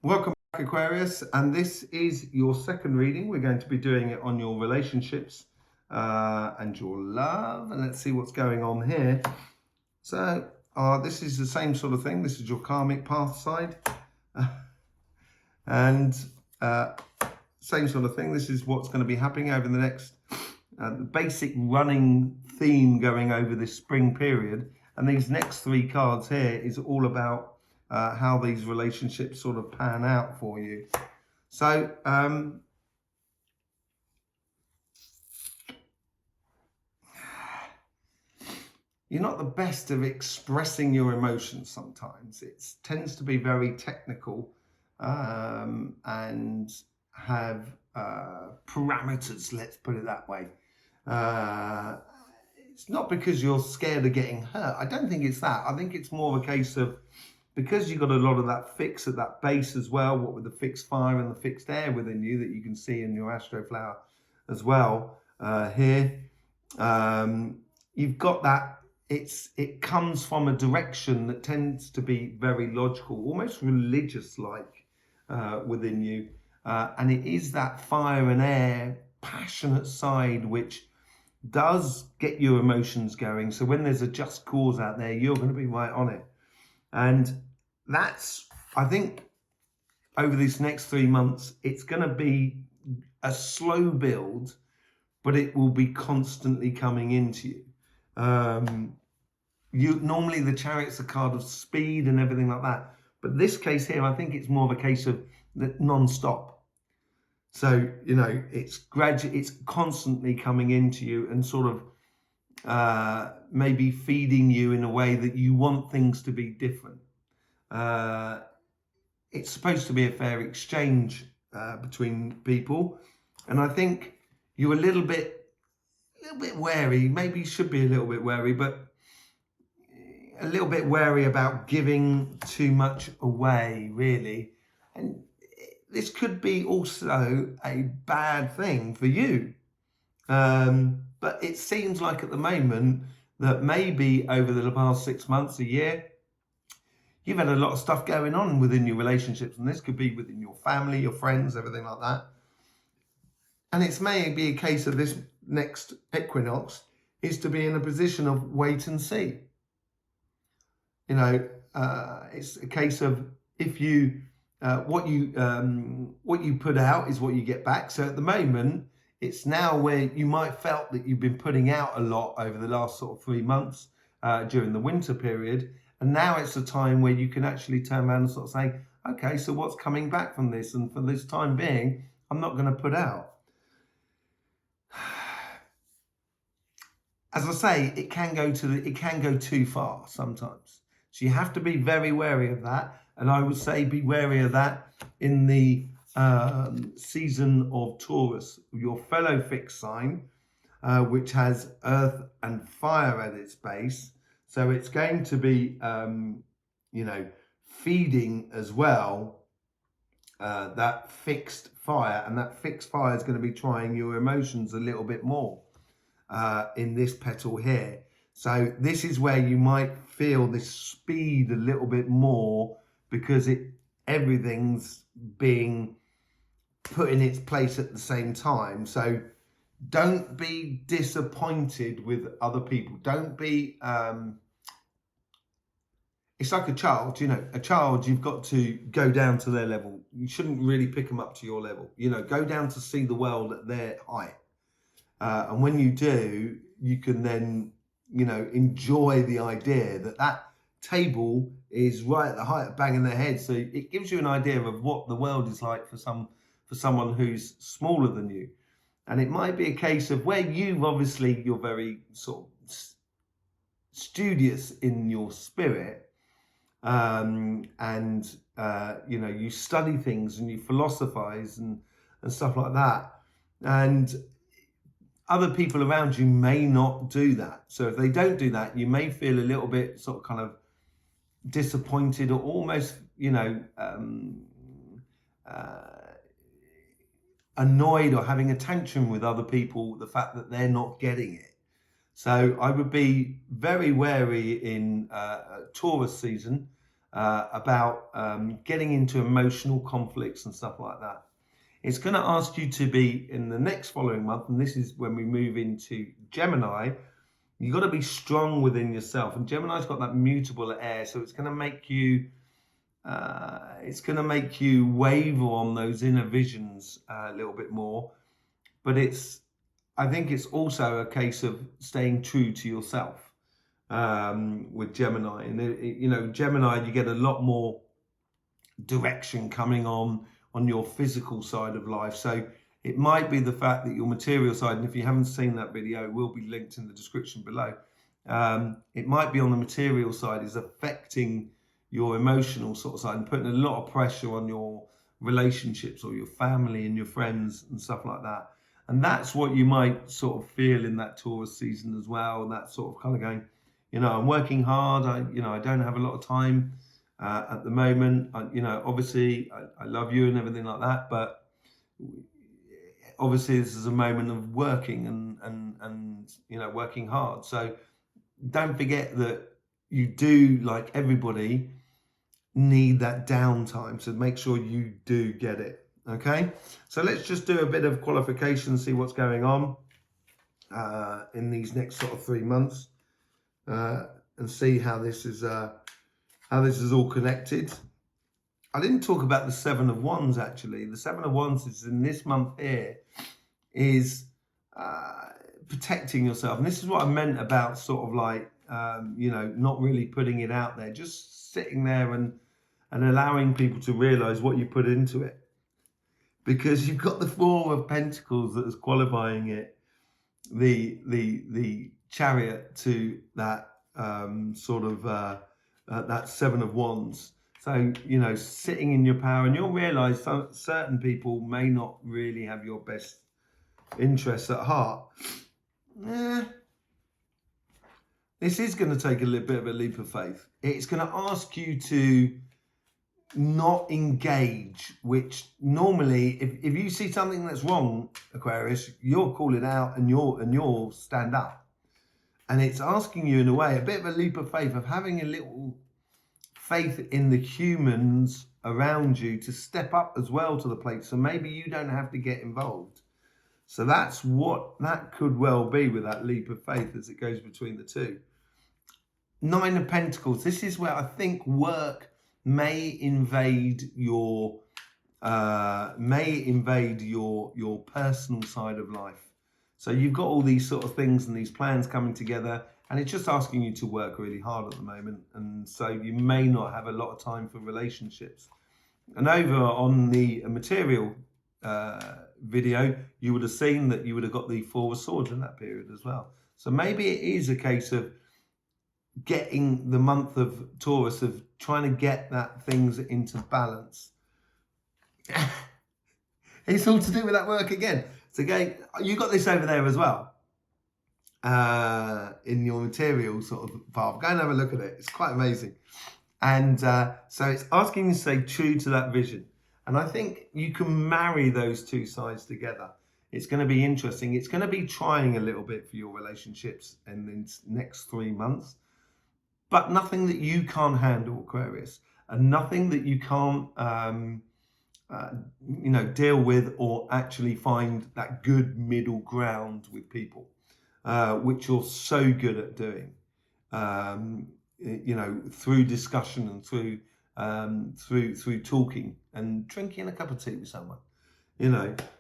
Welcome back, Aquarius, and this is your second reading. We're going to be doing it on your relationships and your love, and let's see what's going on here. So this is the same sort of thing. This is your karmic path side, and same sort of thing. This is what's going to be happening over the next the basic running theme going over this spring period. And these next three cards here is all about how these relationships sort of pan out for you. So you're not the best of expressing your emotions sometimes. It tends to be very technical and have parameters, let's put it that way. It's not because you're scared of getting hurt. I don't think it's that. I think it's more of a case of, because you've got a lot of that fix at that base as well, what with the fixed fire and the fixed air within you that you can see in your Astroflower as well here. You've got that, it comes from a direction that tends to be very logical, almost religious-like within you. And it is that fire and air, passionate side which does get your emotions going. So when there's a just cause out there, you're going to be right on it. And that's, I think, over these next 3 months, it's going to be a slow build, but it will be constantly coming into you. Normally the Chariot's a card of speed and everything like that, but this case here, I think it's more of a case of non-stop. So, you know, it's constantly coming into you and sort of maybe feeding you in a way that you want things to be different. It's supposed to be a fair exchange between people, and I think you're a little bit wary. Maybe you should be a little bit wary, but a little bit wary about giving too much away, really. And this could be also a bad thing for you. But it seems like at the moment that maybe over the past 6 months, a year, you've had a lot of stuff going on within your relationships. And this could be within your family, your friends, everything like that. And it's maybe a case of this next equinox is to be in a position of wait and see. You know, it's a case of if you, what you put out is what you get back. So at the moment, it's now where you might felt that you've been putting out a lot over the last sort of 3 months during the winter period. And now it's a time where you can actually turn around and sort of say, okay, so what's coming back from this? And for this time being, I'm not going to put out. As I say, it can go too far sometimes. So you have to be very wary of that. And I would say be wary of that in the season of Taurus, your fellow fixed sign, which has earth and fire at its base. So it's going to be, you know, feeding as well that fixed fire. And that fixed fire is going to be trying your emotions a little bit more in this petal here. So this is where you might feel this speed a little bit more because everything's being put in its place at the same time. So don't be disappointed with other people. Don't be, it's like a child, you know, a child, you've got to go down to their level. You shouldn't really pick them up to your level. You know, go down to see the world at their height. And when you do, you can then, you know, enjoy the idea that that table is right at the height of banging their head. So it gives you an idea of what the world is like for someone who's smaller than you. And it might be a case of where you're very sort of studious in your spirit, and you know, you study things and you philosophize and stuff like that. And other people around you may not do that. So if they don't do that, you may feel a little bit sort of kind of disappointed or almost, you know, annoyed or having a tantrum with other people, the fact that they're not getting it. So I would be very wary in Taurus season about getting into emotional conflicts and stuff like that. It's going to ask you to be in the next following month, and this is when we move into Gemini. You've got to be strong within yourself, and Gemini's got that mutable air, so it's going to make you waver on those inner visions a little bit more. But I think it's also a case of staying true to yourself with Gemini. And Gemini, you get a lot more direction coming on your physical side of life. So it might be the fact that your material side, and if you haven't seen that video, it will be linked in the description below. It might be on the material side is affecting your emotional sort of side and putting a lot of pressure on your relationships or your family and your friends and stuff like that. And that's what you might sort of feel in that Taurus season as well. That sort of kind of going, I'm working hard. I don't have a lot of time at the moment. Obviously I love you and everything like that, but obviously this is a moment of working and working hard. So don't forget that you do, like everybody, need that downtime. So make sure you do get it. Okay, so let's just do a bit of qualification, see what's going on in these next sort of 3 months, and see how this is all connected. I didn't talk about the Seven of Wands actually. The Seven of Wands is in this month here, is protecting yourself, and this is what I meant about sort of like not really putting it out there, just sitting there and allowing people to realize what you put into it. Because you've got the Four of Pentacles that is qualifying it, the Chariot to that that Seven of Wands. So sitting in your power, and you'll realise certain people may not really have your best interests at heart. This is going to take a little bit of a leap of faith. It's going to ask you to not engage, which normally if you see something that's wrong, Aquarius, you'll call it out and you'll stand up. And it's asking you in a way a bit of a leap of faith, of having a little faith in the humans around you to step up as well to the plate, so maybe you don't have to get involved. So that's what that could well be with that leap of faith as it goes between the two. Nine of Pentacles, this is where I think work may invade your personal side of life. So you've got all these sort of things and these plans coming together, and it's just asking you to work really hard at the moment, and so you may not have a lot of time for relationships. And over on the material video, you would have seen that you would have got the Four of Swords in that period as well. So maybe it is a case of getting the month of Taurus, of trying to get that things into balance. It's all to do with that work again. So again, you got this over there as well in your material sort of path. Go and have a look at it. It's quite amazing. And so it's asking you to stay true to that vision. And I think you can marry those two sides together. It's going to be interesting. It's going to be trying a little bit for your relationships in the next 3 months. But nothing that you can't handle, Aquarius, and nothing that you can't, deal with, or actually find that good middle ground with people, which you're so good at doing, through discussion and through talking and drinking a cup of tea with someone,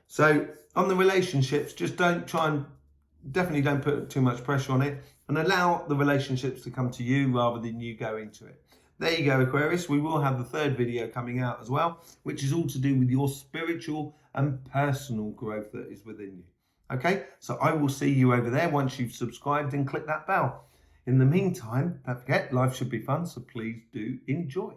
So on the relationships, just definitely don't put too much pressure on it, and allow the relationships to come to you rather than you go into it. There you go, Aquarius. We will have the third video coming out as well, which is all to do with your spiritual and personal growth that is within you. Okay, so I will see you over there once you've subscribed and click that bell. In the meantime, don't forget, life should be fun, so please do enjoy.